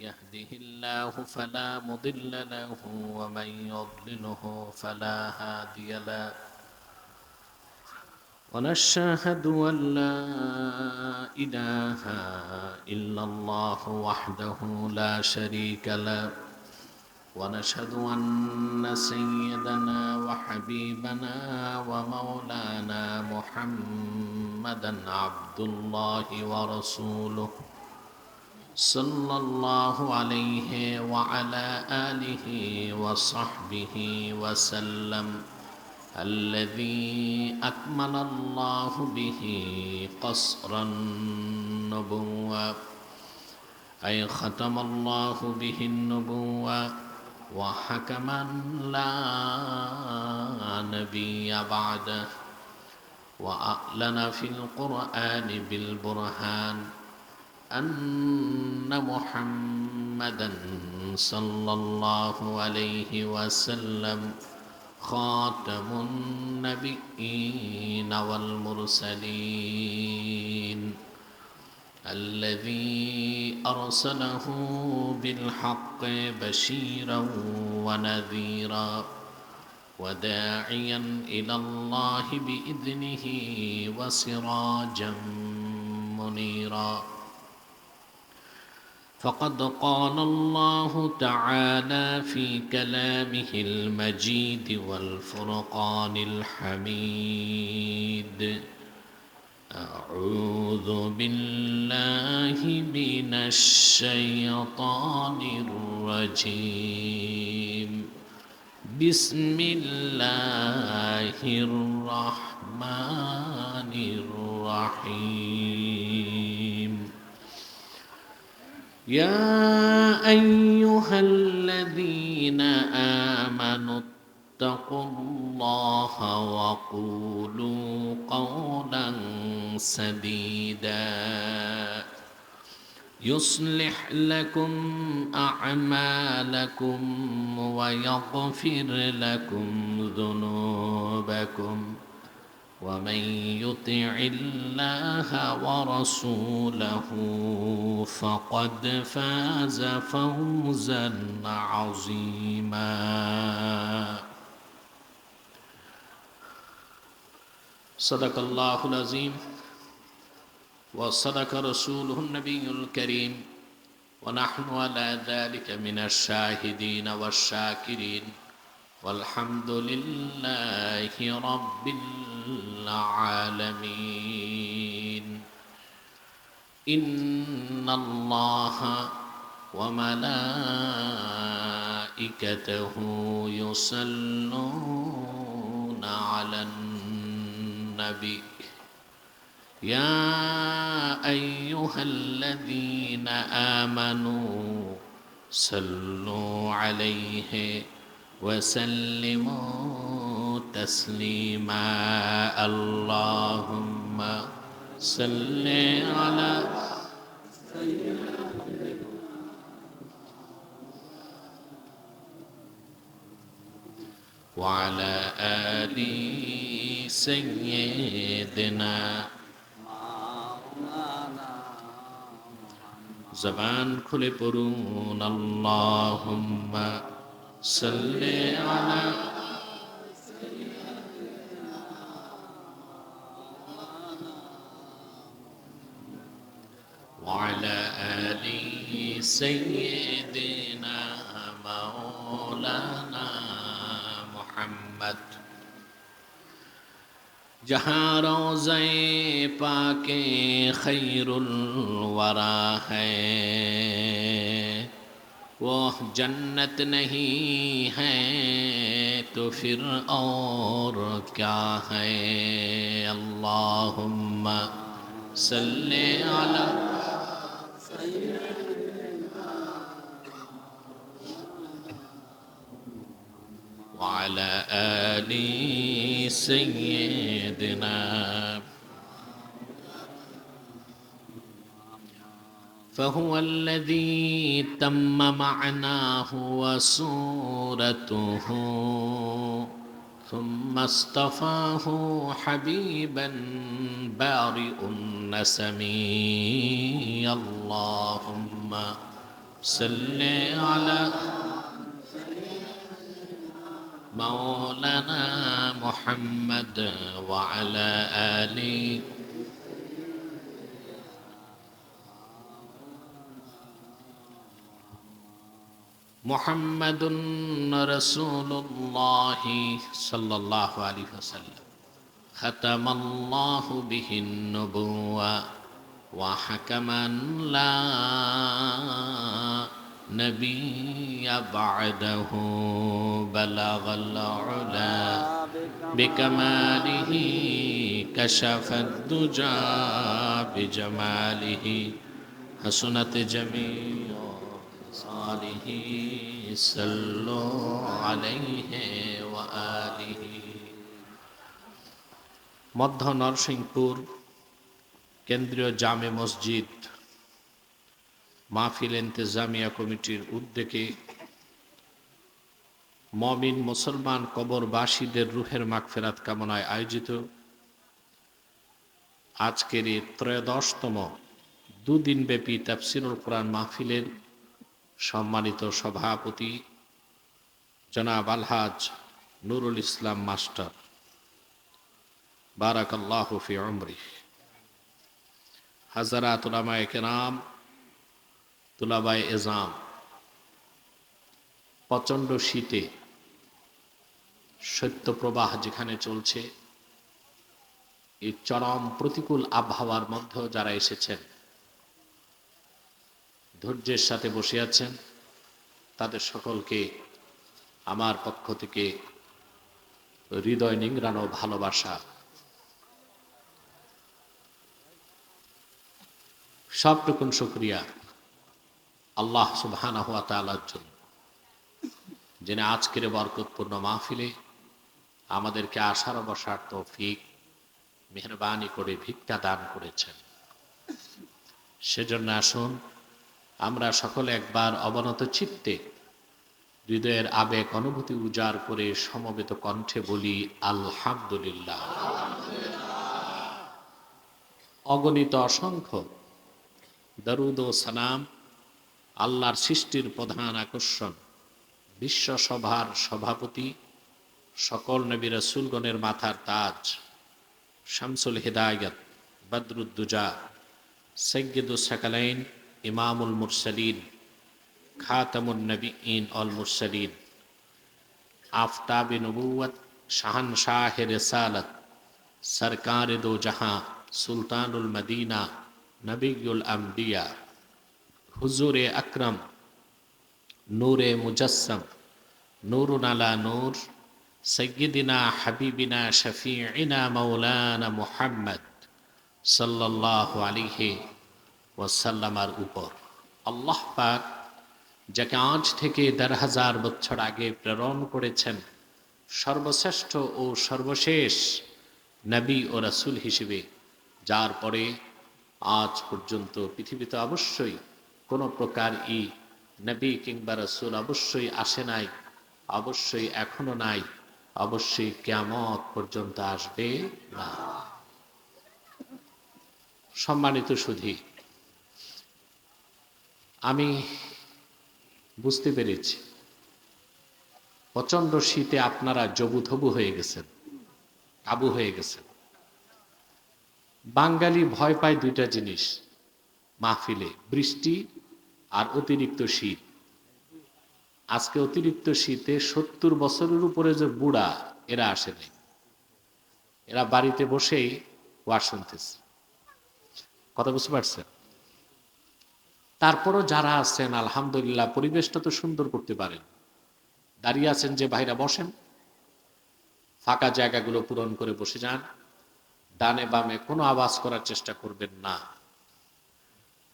يهده الله فلا مضل له ومن يضلله فلا هادي له ونشهد أن لا إله إلا الله وحده لا شريك له ونشهد أن سيدنا وحبيبنا ومولانا محمدا عبد الله ورسوله صلى الله عليه وعلى آله وصحبه وسلم الذي أكمل الله به قصر النبوة أي ختم الله به النبوة وحكما لا نبي بعده وأعلن في القرآن بالبرهان أن محمدا صلى الله عليه وسلم خاتم النبيين والمرسلين الذي أرسله بالحق بشيرا ونذيرا وداعيا إلى الله بإذنه وسراجا منيرا فقد قال الله تعالى في كلامه المجيد والفرقان الحميد أعوذ بالله من الشيطان الرجيم بسم الله الرحمن الرحيم يا أيها الذين آمنوا اتقوا الله وقولوا قولا سديدا يصلح لكم أعمالكم ويغفر لكم ذنوبكم ومن يطع الله ورسوله فقد فاز فوزا عظيما صدق الله العظيم وصدق رسوله النبي الكريم ونحن على ذلك من الشاهدين والشاكرين والحمد لله رب العالمين إن الله وملائكته يصلون على النبي يا أيها الذين آمنوا صلوا عليه وسلموا تسليما اللهم صل على وعلى آل سيدنا زبان খুলে পড়ুন اللهم صل على وعلى آل سيدنا مولانا محمد जहाँ रोज़े पाके खैरुल वरा है वो जन्नत नहीं है तो फिर और क्या है अल्लाहुम्मा सल्ले अला وعلى آل سيدنا فهو الذي تم معناه وصورته ثم اصطفاه حبيبا بارئ النسم اللهم صل على مولانا محمد وعلى آله محمد رسول الله صلى الله عليه وسلم ختم الله به النبوة وحكما لا نبي بعده بلغ العلا بكماله كشف الدجى بجماله حسنت جميع صالح صلوا عليه وآله মধ্য নরসিংপুর কেন্দ্রীয় জামে মসজিদ মাহফিল ইন্তেজামিয়া কমিটির উদ্যোগে মমিন মুসলমান কবরবাসীদের রুহের মাগফিরাত কামনায় আয়োজিত আজকের এই 13তম দুদিনব্যাপী তাফসীরুল কোরআন মাহফিলের সম্মানিত সভাপতি জনাব আলহাজ নুরুল ইসলাম মাস্টার বারাকাল্লাহু ফি উমরিহ, হাজারাত উলামায়ে কেরাম, তুলাবায়ে এজাম, প্রচণ্ড শীতে শৈত্যপ্রবাহ যেখানে চলছে, এই চরম প্রতিকূল আবহাওয়ার মধ্যেও যারা এসেছেন, ধৈর্যের সাথে বসে আছেন, তাদের সকলকে আমার পক্ষ থেকে হৃদয় নিংড়ানো ভালোবাসা। সবটুকুন শুকরিয়া আল্লাহ সুবহানাহু ওয়া তাআলার জন্য, যিনি আজকের বরকতপূর্ণ মাহফিলে আমাদেরকে আসার বসার তৌফিক মেহেরবানি করে ভিক্ষা দান করেছেন। সেজন্য আসুন আমরা সকলে একবার অবনত চিত্তে হৃদয়ের আবেগ অনুভূতি উজাড় করে সমবেত কণ্ঠে বলি আলহামদুলিল্লাহ। অগণিত অসংখ্য দরুদ ও সালাম আল্লাহর সৃষ্টির প্রধান আকর্ষণ, বিশ্বসভার সভাপতি, সকল নবী রাসূলগণের মাথার তাজ, শামসুল হিদায়াত, বদরুদ্দুজা, সাইয়্যিদুস সাকালাইন, ইমামুল মুরসালিন, খাতামুন নবিয়্যিন ওয়াল মুরসালিন, আফতাবে নবুওয়াত, শাহানশাহে রিসালাত, সরকারে দো জাহাঁ, সুলতানুল মদিনা, নবিয়ুল আম্বিয়া, হুজুরে আকরম, নূরে মুজাসসাম, নূরুন আলা নূর, সাইয়্যিদিনা হাবিবিনা শফিঈনা মাওলানা মুহাম্মদ সাল্লাল্লাহু আলাইহি ওয়াসাল্লামের উপর আল্লাহ পাক যাকে আজ থেকে ১০০০০ বছর আগে প্রেরণ করেছেন সর্বশ্রেষ্ঠ ও সর্বশেষ নবী ও রাসূল হিসেবে, যার পরে আজ পর্যন্ত পৃথিবীতে অবশ্যই কোনো প্রকার নবী কিংবা রাসূল অবশ্যই আসে নাই, অবশ্যই এখনো নাই, অবশ্যই কিয়ামত পর্যন্ত আসবে না। সম্মানিত সুধী, আমি বুঝতে পেরেছি প্রচণ্ড শীতে আপনারা জবুথবু হয়ে গেছেন, কাবু হয়ে গেছেন। বাঙালি ভয় পায় দুইটা জিনিস মাহফিলে, বৃষ্টি আর অতিরিক্ত শীত। আজকে অতিরিক্ত শীতে ৭০ বছরের উপরে যে বুড়া, এরা আসেনি, এরা বাড়িতে বসেই ওয়াজ শুনতেছে। কথা বুঝতে পারছেন? তারপরও যারা আছেন আলহামদুলিল্লাহ পরিবেশটা তো সুন্দর করতে পারেন, দাঁড়িয়ে আছেন যে ভাইরা বসেন, ফাঁকা জায়গাগুলো পূরণ করে বসে যান, ডানে বামে কোনো আওয়াজ করার চেষ্টা করবেন না।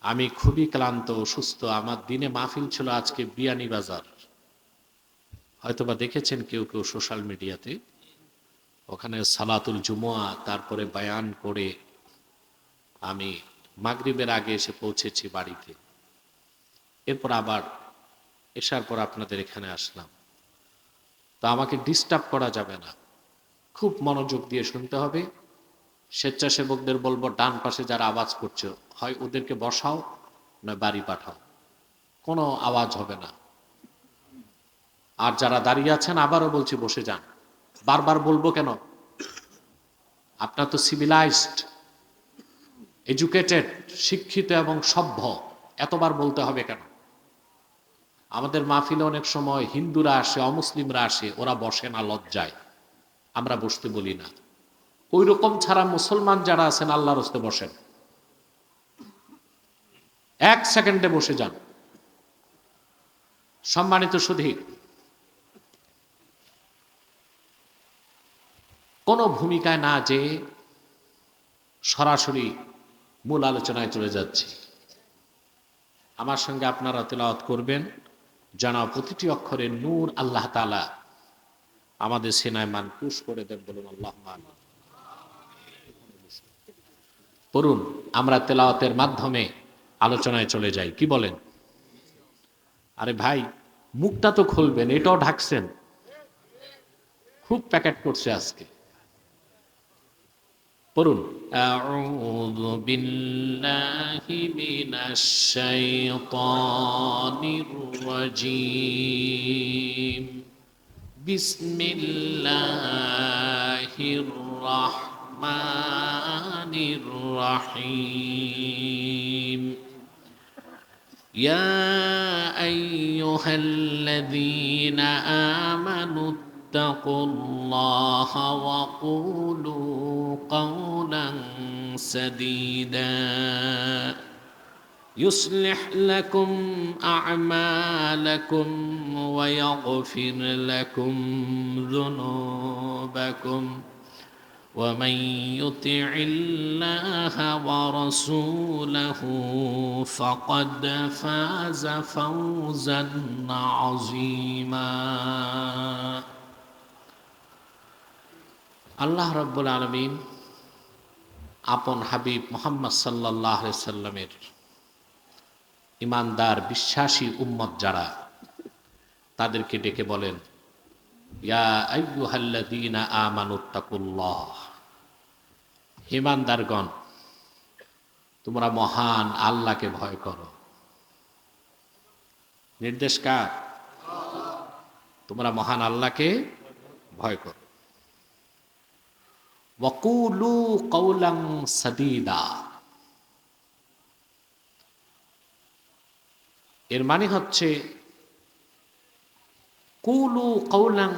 আমি খুবই ক্লান্ত, অসুস্থ। আমার দিনে মাহফিল ছিল আজকে বিয়ানীবাজার, হয়তোবা দেখেছেন কেউ কেউ সোশ্যাল মিডিয়াতে। ওখানে সালাতুল জুমুয়া, তারপরে বায়ান করে আমি মাগরিবের আগে এসে পৌঁছেছি বাড়িতে। এরপর আবার এসার পর আপনাদের এখানে আসলাম। তো আমাকে ডিস্টার্ব করা যাবে না, খুব মনোযোগ দিয়ে শুনতে হবে। স্বেচ্ছাসেবকদের বলবো ডান পাশে যারা আওয়াজ করছে হয় ওদেরকে বসাও, না বাড়ি পাঠাও। কোনো আওয়াজ হবে না। আর যারা দাঁড়িয়ে আছেন আবারও বলছি বসে যান। বারবার বলবো কেন? আপনার তো সিভিলাইজড, এডুকেটেড, শিক্ষিত এবং সভ্য, এতবার বলতে হবে কেন? আমাদের মাহফিলে অনেক সময় হিন্দুরা আসে, অমুসলিমরা আসে, ওরা বসে না লজ্জায়, আমরা বসতে বলি না। ওই রকম ছাড়া মুসলমান যারা আছেন আল্লাহর হস্তে বসেন, 1 সেকেন্ডে বসে যান। সম্মানিত সুধী, কোনো ভূমিকায় না যে সরাসরি মূল আলোচনায় চলে যাচ্ছি। আমার সঙ্গে আপনারা তেলাওয়াত করবেন, জানা প্রতিটি অক্ষরে নূর আল্লাহ তাআলা আমাদের সিনায় মানকুশ করে দেন, বলুন আল্লাহুম্মা আমিন। পড়ুন, আমরা তেলাওয়াতের মাধ্যমে আলোচনায় চলে যাই, কি বলেন? আরে ভাই, মুখটা তো খুলবেন, এটাও ঢাকছেন, খুব প্যাকেট করছে আজকে। পড়ুন, আউযু বিল্লাহি মিনাশ শাইতানির রাজীম, বিসমিল্লাহির রাহমানির রাহিম। ইয়া আইয়ুহাল্লাযীনা আমানু ইত্তাকুল্লাহা ওয়া কুলু কাওলান সাদীদা يصلح لكم أعمالكم ويغفر لكم ذنوبكم ومن يطع الله ورسوله فقد فاز فوزا عظيما। আল্লাহ রাব্বুল আলামিন আপন হাবিব মুহাম্মদ সাল্লাল্লাহু আলাইহি সাল্লামের ইমানদার বিশ্বাসী উম্মত যারা, তাদেরকে ডেকে বলেন, ইয়া আইয়ুহাল্লাযীনা আমানুত্তাকুল্লাহ, ইমানদারগণ তোমরা মহান আল্লাহকে ভয় করো। নির্দেশ কার? তোমরা মহান আল্লাহকে ভয় করো। ওয়াকুলু কাওলান সাদীদা, এর মানে হচ্ছে কুলু কাওলান